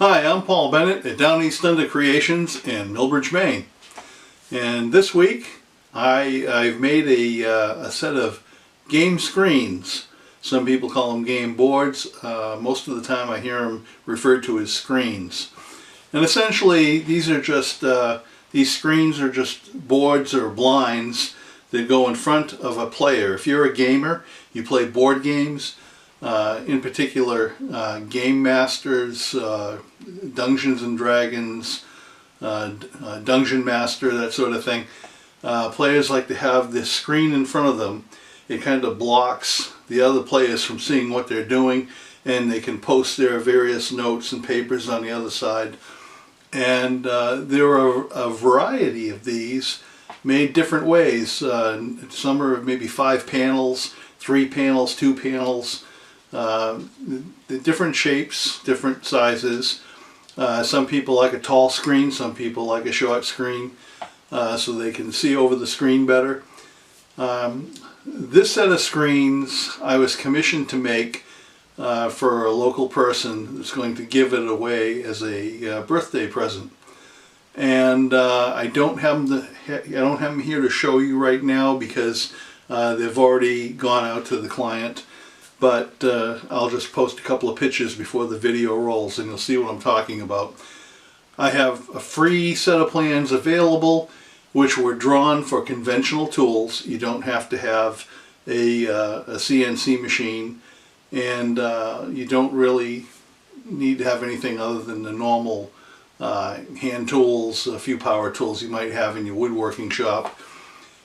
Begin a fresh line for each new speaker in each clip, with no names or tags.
Hi, I'm Paul Bennett at Downeast Creations in Millbridge, Maine. And this week I've made a set of game screens. Some people call them game boards. Most of the time I hear them referred to as screens. And essentially these screens are just boards or blinds that go in front of a player. If you're a gamer, you play board games, in particular Game Masters, Dungeons and Dragons, Dungeon Master, that sort of thing. Players like to have this screen in front of them. It kind of blocks the other players from seeing what they're doing, and they can post their various notes and papers on the other side. And there are a variety of these made different ways. Some are maybe 5 panels, 3 panels, 2 panels, different shapes, different sizes. Some people like a tall screen, some people like a short screen, so they can see over the screen better. This set of screens I was commissioned to make for a local person that's going to give it away as a birthday present. And I don't have them here to show you right now because they've already gone out to the client. But I'll just post a couple of pictures before the video rolls and you'll see what I'm talking about. I have a free set of plans available which were drawn for conventional tools. You don't have to have a CNC machine, and you don't really need to have anything other than the normal hand tools, a few power tools you might have in your woodworking shop.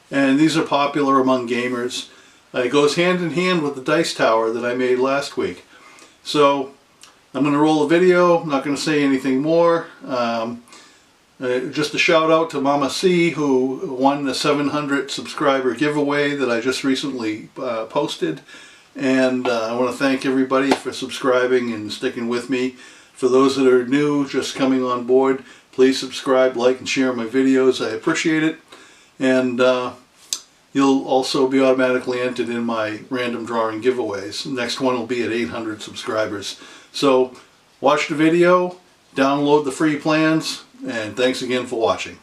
And these are popular among gamers. It goes hand in hand with the dice tower that I made last week. So I'm going to roll a video. I'm not going to say anything more. Just a shout out to Mama C, who won the 700 subscriber giveaway that I just recently posted. And I want to thank everybody for subscribing and sticking with me. For those that are new, just coming on board, please subscribe, like, and share my videos. I appreciate it. And you'll also be automatically entered in my random drawing giveaways. The next one will be at 800 subscribers. So watch the video, download the free plans, and thanks again for watching.